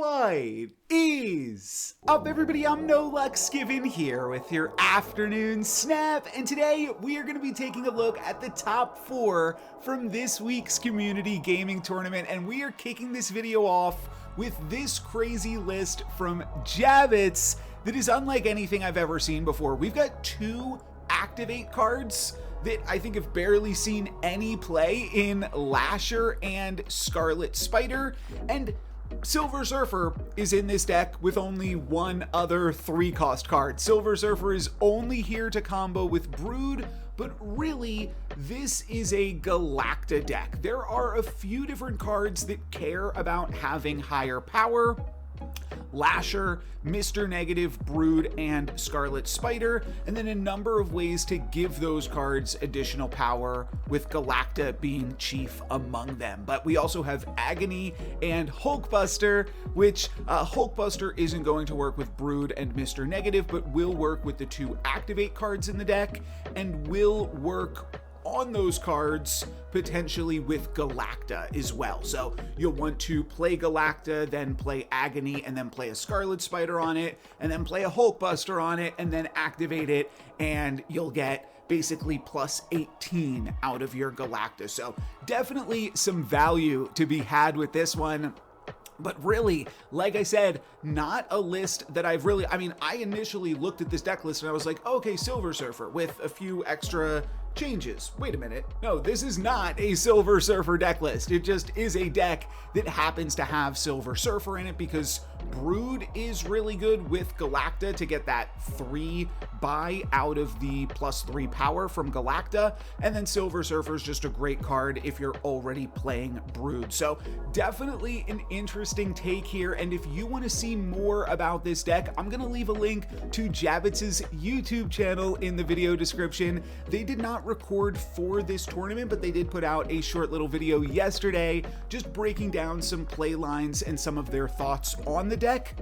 What is up, everybody? I'm NoLucksGiven here with your afternoon snap, and today we are going to be taking a look at the top 4 from this week's community gaming tournament, and we are kicking this video off with this crazy list from Javitz that is unlike anything I've ever seen before. We've got 2 Activate cards that I think have barely seen any play in Lasher and Scarlet Spider, and Silver Surfer is in this deck with only one other 3-cost card. Silver Surfer is only here to combo with Brood, but really, this is a Galacta deck. There are a few different cards that care about having higher power. Lasher, Mr. Negative, Brood, and Scarlet Spider, and then a number of ways to give those cards additional power, with Galacta being chief among them. But we also have Agony and Hulkbuster, which Hulkbuster isn't going to work with Brood and Mr. Negative, but will work with the 2 Activate cards in the deck, and will work on those cards potentially with Galacta as well. So you'll want to play Galacta, then play Agony, and then play a Scarlet Spider on it, and then play a Hulkbuster on it, and then activate it, and you'll get basically plus 18 out of your Galacta. So definitely some value to be had with this one. But really, like I said, not a list that I've really, I initially looked at this deck list and I was like, okay, Silver Surfer with a few extra changes. Wait a minute. No, this is not a Silver Surfer deck list. It just is a deck that happens to have Silver Surfer in it because Brood is really good with Galacta to get that 3 buy out of the +3 power from Galacta, and then Silver Surfer is just a great card if you're already playing Brood. So definitely an interesting take here, and if you want to see more about this deck, I'm going to leave a link to Javitz's YouTube channel in the video description. They did not record for this tournament, but they did put out a short little video yesterday just breaking down some play lines and some of their thoughts on the deck.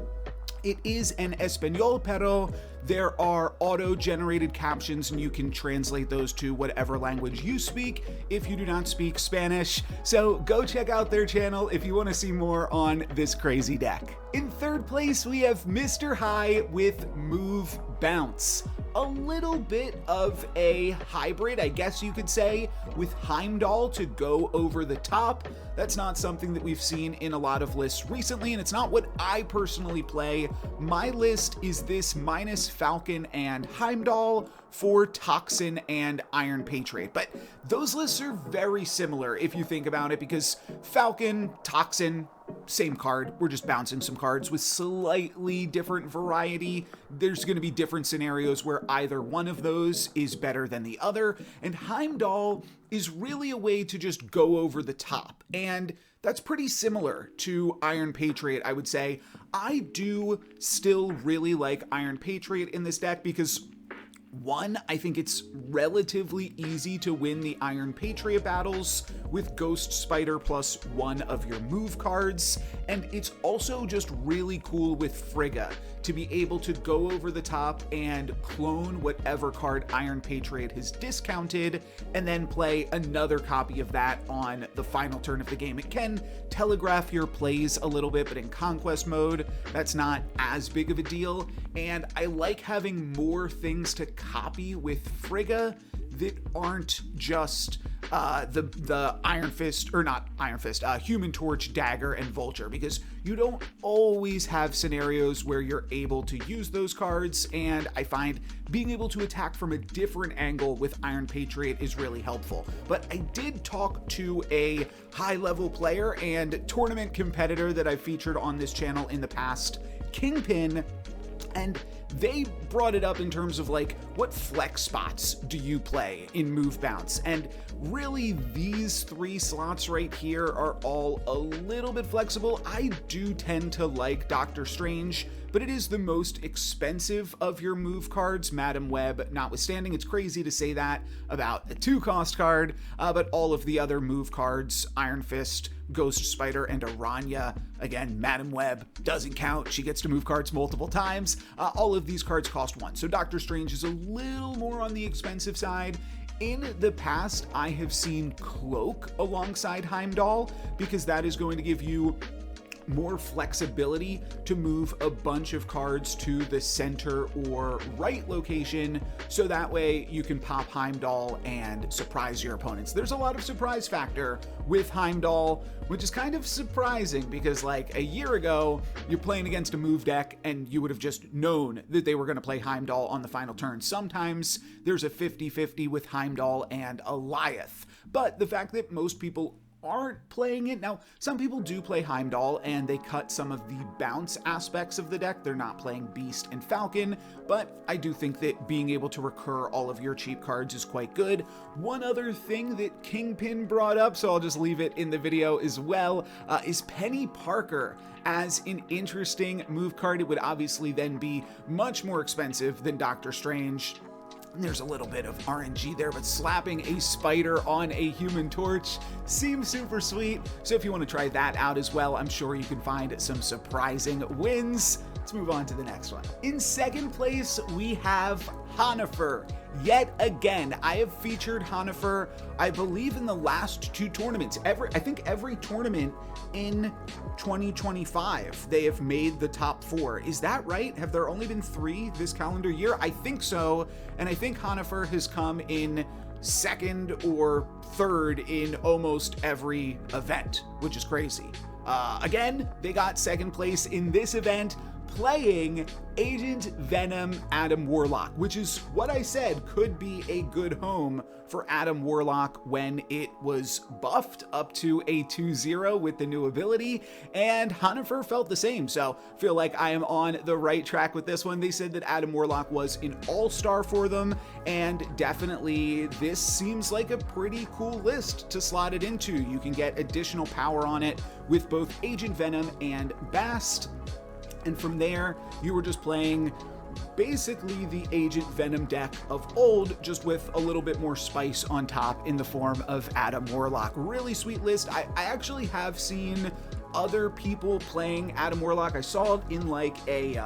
It is en español, pero there are auto-generated captions and you can translate those to whatever language you speak if you do not speak Spanish. So go check out their channel if you want to see more on this crazy deck. In third place, we have Mr. High with Move Bounce. A little bit of a hybrid, I guess you could say, with Heimdall to go over the top. That's not something that we've seen in a lot of lists recently, and it's not what I personally play. My list is this minus Falcon and Heimdall for Toxin and Iron Patriot. But those lists are very similar if you think about it, because Falcon, Toxin, same card. We're just bouncing some cards with slightly different variety. There's going to be different scenarios where either one of those is better than the other, and Heimdall is really a way to just go over the top, and that's pretty similar to Iron Patriot, I would say. I do still really like Iron Patriot in this deck because, one, I think it's relatively easy to win the Iron Patriot battles with Ghost Spider plus one of your move cards, and it's also just really cool with Frigga to be able to go over the top and clone whatever card Iron Patriot has discounted, and then play another copy of that on the final turn of the game. It can telegraph your plays a little bit, but in Conquest mode, that's not as big of a deal, and I like having more things to copy with Frigga that aren't just the Iron Fist, or not Iron Fist, Human Torch, Dagger, and Vulture, because you don't always have scenarios where you're able to use those cards, and I find being able to attack from a different angle with Iron Patriot is really helpful. But I did talk to a high-level player and tournament competitor that I've featured on this channel in the past, Kingpin, and they brought it up in terms of like, what flex spots do you play in Move Bounce? And really, these 3 slots right here are all a little bit flexible. I do tend to like Doctor Strange, but it is the most expensive of your move cards, Madam Web notwithstanding. It's crazy to say that about a 2-cost card, but all of the other move cards, Iron Fist, Ghost Spider, and Aranya, again, Madam Web doesn't count. She gets to move cards multiple times. All of these cards cost 1. So Doctor Strange is a little more on the expensive side. In the past, I have seen Cloak alongside Heimdall because that is going to give you more flexibility to move a bunch of cards to the center or right location, so that way you can pop Heimdall and surprise your opponents. There's a lot of surprise factor with Heimdall, which is kind of surprising because like a year ago, you're playing against a move deck and you would have just known that they were going to play Heimdall on the final turn. Sometimes there's a 50-50 with Heimdall and Eliath, but the fact that most people aren't playing it. Now, some people do play Heimdall and they cut some of the bounce aspects of the deck. They're not playing Beast and Falcon, but I do think that being able to recur all of your cheap cards is quite good. One other thing that Kingpin brought up, so I'll just leave it in the video as well, is Penny Parker as an interesting move card. It would obviously then be much more expensive than Doctor Strange. There's a little bit of RNG there, but slapping a spider on a Human Torch seems super sweet. So if you want to try that out as well, I'm sure you can find some surprising wins. Let's move on to the next one. In second place, we have Hanifer. Yet again, I have featured Hanifer, I believe, in the last two tournaments. I think every tournament in 2025, they have made the top 4. Is that right? Have there only been 3 this calendar year? I think so. And I think Hanifer has come in second or third in almost every event, which is crazy. Again, they got second place in this event, playing Agent Venom Adam Warlock, which is what I said could be a good home for Adam Warlock when it was buffed up to a 2-0 with the new ability, and Hanifer felt the same, so feel like I am on the right track with this one. They said that Adam Warlock was an all-star for them, and definitely this seems like a pretty cool list to slot it into. You can get additional power on it with both Agent Venom and Bast. And from there, you were just playing basically the Agent Venom deck of old, just with a little bit more spice on top in the form of Adam Warlock. Really sweet list. I actually have seen other people playing Adam Warlock. I saw it in like a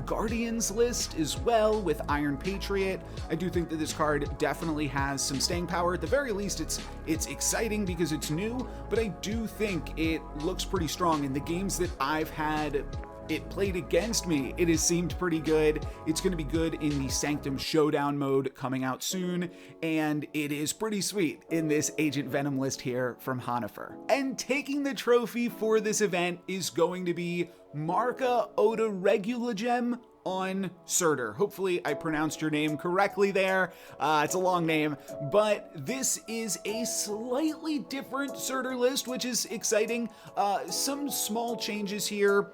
Guardians list as well with Iron Patriot. I do think that this card definitely has some staying power. At the very least, it's exciting because it's new, but I do think it looks pretty strong in the games that I've had it played against me. It has seemed pretty good. It's going to be good in the Sanctum Showdown mode coming out soon, and it is pretty sweet in this Agent Venom list here from Hanifer. And taking the trophy for this event is going to be Marka Oda Regulagem on Surtur. Hopefully I pronounced your name correctly there. It's a long name, but this is a slightly different Surtur list, which is exciting. Some small changes here.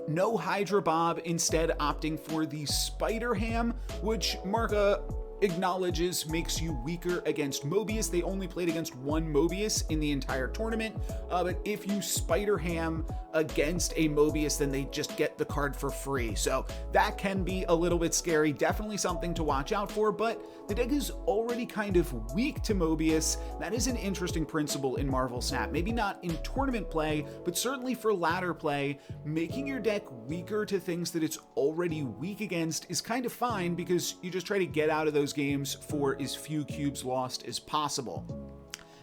No Hydra Bob, instead opting for the Spider Ham, which Marka acknowledges makes you weaker against Mobius. They only played against one Mobius in the entire tournament, but if you Spider Ham against a Mobius, then they just get the card for free. So that can be a little bit scary, definitely something to watch out for, but the deck is already kind of weak to Mobius. That is an interesting principle in Marvel Snap. Maybe not in tournament play, but certainly for ladder play, making your deck weaker to things that it's already weak against is kind of fine, because you just try to get out of those games for as few cubes lost as possible.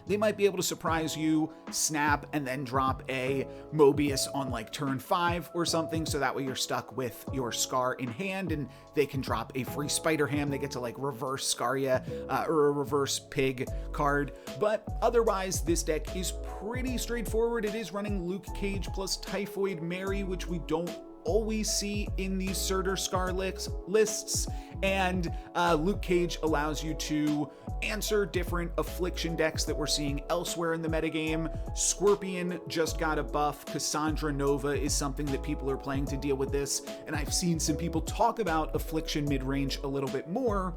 They might be able to surprise you, snap, and then drop a Mobius on like turn 5 or something, so that way you're stuck with your Scar in hand, and they can drop a free Spider Ham. They get to like reverse Scaria or a reverse Pig card. But otherwise, this deck is pretty straightforward. It is running Luke Cage plus Typhoid Mary, which we don't always see in these Surtur Scar lists, and Luke Cage allows you to answer different affliction decks that we're seeing elsewhere in the metagame. Scorpion just got a buff. Cassandra Nova is something that people are playing to deal with this, and I've seen some people talk about affliction mid-range a little bit more.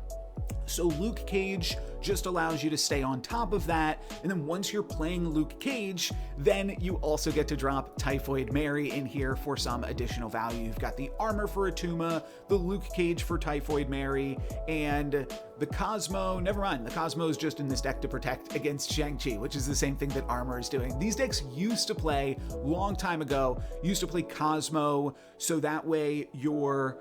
So Luke Cage just allows you to stay on top of that, and then once you're playing Luke Cage, then you also get to drop Typhoid Mary in here for some additional value. You've got the armor for Atuma, the Luke Cage for Typhoid Mary, and the Cosmo. Never mind, the Cosmo is just in this deck to protect against Shang-Chi, which is the same thing that armor is doing. These decks used to play, long time ago, used to play Cosmo, so that way your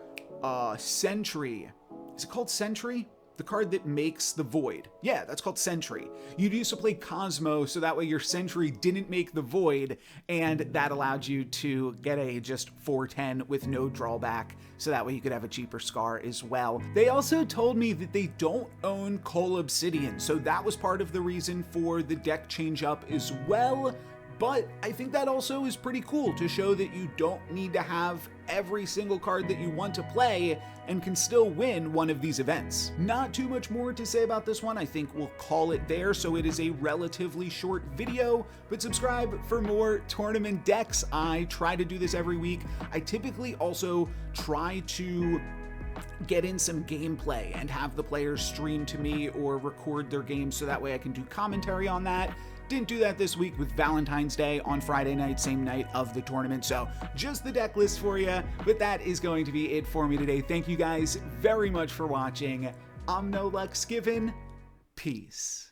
Sentry, is it called Sentry? the card that makes the Void. Yeah, that's called Sentry. You'd used to play Cosmo, so that way your Sentry didn't make the Void, and that allowed you to get a just 4/10 with no drawback, so that way you could have a cheaper Scar as well. They also told me that they don't own Coal Obsidian, so that was part of the reason for the deck change up as well. But I think that also is pretty cool to show that you don't need to have every single card that you want to play and can still win one of these events. Not too much more to say about this one. I think we'll call it there, so it is a relatively short video, but subscribe for more tournament decks. I try to do this every week. I typically also try to get in some gameplay and have the players stream to me or record their games so that way I can do commentary on that. Didn't do that this week with Valentine's Day on Friday night, same night of the tournament, so just the deck list for you, but that is going to be it for me today. Thank you guys very much for watching. I'm NoLucksGiven. Peace.